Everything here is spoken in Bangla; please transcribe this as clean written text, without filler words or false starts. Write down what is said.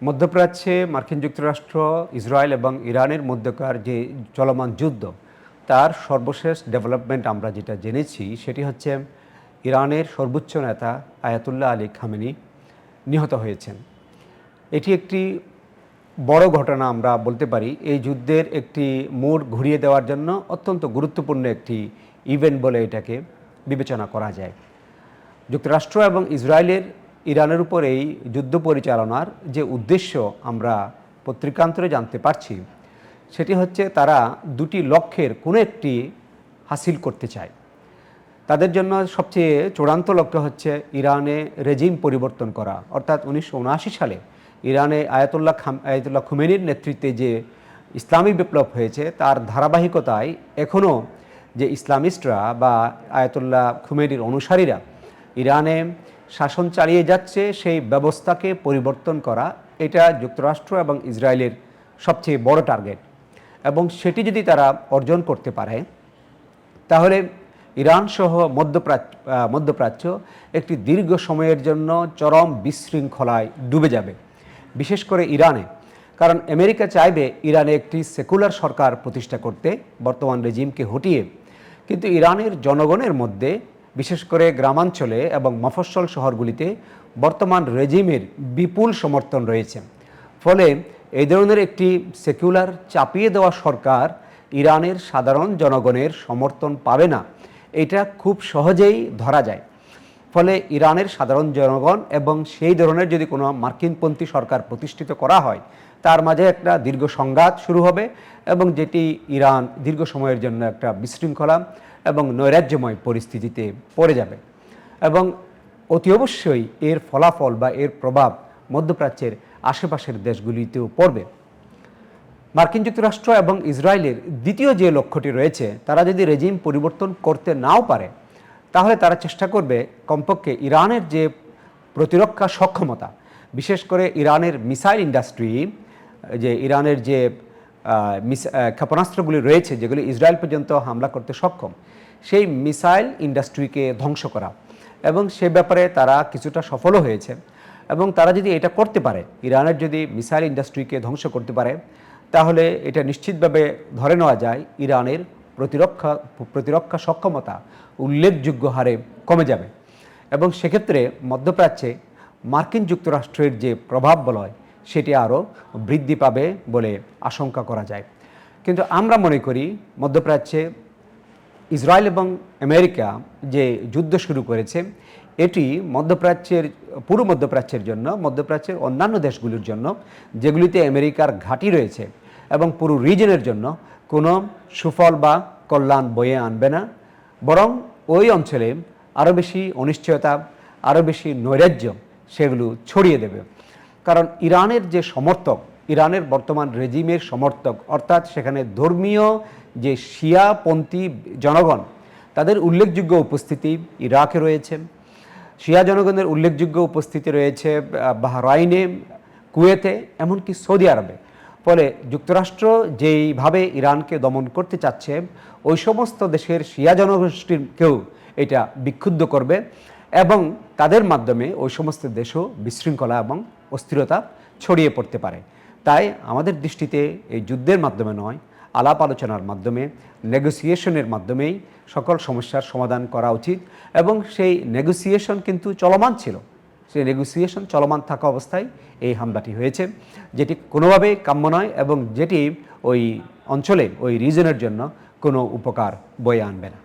মধ্যপ্রাচ্যে মার্কিন যুক্তরাষ্ট্র, ইসরায়েল এবং ইরানের মধ্যকার যে চলমান যুদ্ধ, তার সর্বশেষ ডেভেলপমেন্ট আমরা যেটা জেনেছি সেটি হচ্ছে ইরানের সর্বোচ্চ নেতা আয়াতুল্লাহ আলী খামেনি নিহত হয়েছেন। এটি একটি বড় ঘটনা আমরা বলতে পারি। এই যুদ্ধের একটি মোড় ঘুরিয়ে দেওয়ার জন্য অত্যন্ত গুরুত্বপূর্ণ একটি ইভেন্ট বলে এটাকে বিবেচনা করা যায়। যুক্তরাষ্ট্র এবং ইসরায়েলের ইরানের উপর এই যুদ্ধ পরিচালনার যে উদ্দেশ্য আমরা পত্রিকান্তরে জানতে পারছি, সেটি হচ্ছে তারা দুটি লক্ষ্যের কোনো একটি হাসিল করতে চায়। তাদের জন্য সবচেয়ে চূড়ান্ত লক্ষ্য হচ্ছে ইরানে রেজিম পরিবর্তন করা, অর্থাৎ 1979 সালে ইরানে আয়াতুল্লাহ খুমেনির নেতৃত্বে যে ইসলামী বিপ্লব হয়েছে তার ধারাবাহিকতায় এখনও যে ইসলামিস্টরা বা আয়াতুল্লাহ খুমেনির অনুসারীরা ইরানে শাসন চালিয়ে যাচ্ছে, সেই ব্যবস্থাকে পরিবর্তন করা, এটা যুক্তরাষ্ট্র এবং ইসরায়েলের সবচেয়ে বড় টার্গেট। এবং সেটি যদি তারা অর্জন করতে পারে তাহলে ইরান সহ মধ্যপ্রাচ্য একটি দীর্ঘ সময়ের জন্য চরম বিশৃঙ্খলায় ডুবে যাবে, বিশেষ করে ইরানে। কারণ আমেরিকা চাইবে ইরানে একটি সেকুলার সরকার প্রতিষ্ঠা করতে, বর্তমান রেজিমকে হটিয়ে। কিন্তু ইরানের জনগণের মধ্যে, বিশেষ করে গ্রামাঞ্চলে এবং মফস্বল শহরগুলিতে বর্তমান রেজিমের বিপুল সমর্থন রয়েছে। ফলে এই ধরনের একটি সেকুলার চাপিয়ে দেওয়া সরকার ইরানের সাধারণ জনগণের সমর্থন পাবে না, এটা খুব সহজেই ধরা যায়। ফলে ইরানের সাধারণ জনগণ এবং সেই ধরনের যদি কোনো মার্কিনপন্থী সরকার প্রতিষ্ঠিত করা হয়, তার মাঝে একটা দীর্ঘ সংঘাত শুরু হবে এবং যেটি ইরান দীর্ঘ সময়ের জন্য একটা বিশৃঙ্খলা এবং নৈরাজ্যময় পরিস্থিতিতে পড়ে যাবে। এবং অতি অবশ্যই এর ফলাফল বা এর প্রভাব মধ্যপ্রাচ্যের আশেপাশের দেশগুলিতেও পড়বে। মার্কিন যুক্তরাষ্ট্র এবং ইসরায়েলের দ্বিতীয় যে লক্ষ্যটি রয়েছে, তারা যদি রেজিম পরিবর্তন করতে নাও পারে, তাহলে তারা চেষ্টা করবে কমপক্ষে ইরানের যে প্রতিরক্ষা সক্ষমতা, বিশেষ করে ইরানের মিসাইল ইন্ডাস্ট্রি, যে ইরানের যে ক্ষেপণাস্ত্রগুলি রয়েছে যেগুলি ইসরায়েল পর্যন্ত হামলা করতে সক্ষম, সেই মিসাইল ইন্ডাস্ট্রিকে ধ্বংস করা। এবং সে ব্যাপারে তারা কিছুটা সফলও হয়েছে। এবং তারা যদি এটা করতে পারে, ইরানের যদি মিসাইল ইন্ডাস্ট্রিকে ধ্বংস করতে পারে, তাহলে এটা নিশ্চিতভাবে ধরে নেওয়া যায় ইরানের প্রতিরক্ষা সক্ষমতা উল্লেখযোগ্য হারে কমে যাবে। এবং সেক্ষেত্রে মধ্যপ্রাচ্যে মার্কিন যুক্তরাষ্ট্রের যে প্রভাব বলয় সেটি আরও বৃদ্ধি পাবে বলে আশঙ্কা করা যায়। কিন্তু আমরা মনে করি মধ্যপ্রাচ্যে ইসরায়েল এবং আমেরিকা যে যুদ্ধ শুরু করেছে, এটি পুরো মধ্যপ্রাচ্যের জন্য, মধ্যপ্রাচ্যের অন্যান্য দেশগুলির জন্য যেগুলিতে আমেরিকার ঘাঁটি রয়েছে এবং পুরো রিজনের জন্য কোনো সুফল বা কল্যাণ বয়ে আনবে না, বরং ওই অঞ্চলে আরও বেশি অনিশ্চয়তা, আরও বেশি নৈরাজ্য সেগুলো ছড়িয়ে দেবে। কারণ ইরানের যে সমর্থক, ইরানের বর্তমান রেজিমের সমর্থক, অর্থাৎ সেখানে ধর্মীয় যে শিয়াপন্থী জনগণ, তাদের উল্লেখযোগ্য উপস্থিতি ইরাকে রয়েছে। শিয়া জনগণের উল্লেখযোগ্য উপস্থিতি রয়েছে বাহরাইনে, কুয়েতে, এমনকি সৌদি আরবে। ফলে যুক্তরাষ্ট্র যেইভাবে ইরানকে দমন করতে চাচ্ছে, ওই সমস্ত দেশের শিয়া জনগোষ্ঠীকেও এটা বিক্ষুব্ধ করবে এবং তাদের মাধ্যমে ওই সমস্ত দেশও বিশৃঙ্খলা এবং অস্থিরতা ছড়িয়ে পড়তে পারে। তাই আমাদের দৃষ্টিতে এই যুদ্ধের মাধ্যমে নয়, আলাপ আলোচনার মাধ্যমে, নেগোসিয়েশনের মাধ্যমেই সকল সমস্যার সমাধান করা উচিত। এবং সেই নেগোসিয়েশন কিন্তু চলমান ছিল, সেই নেগোসিয়েশন চলমান থাকা অবস্থায় এই হামলাটি হয়েছে, যেটি কোনোভাবেই কাম্য নয় এবং যেটি ওই অঞ্চলে, ওই রিজনের জন্য কোনো উপকার বয়ে আনবে না।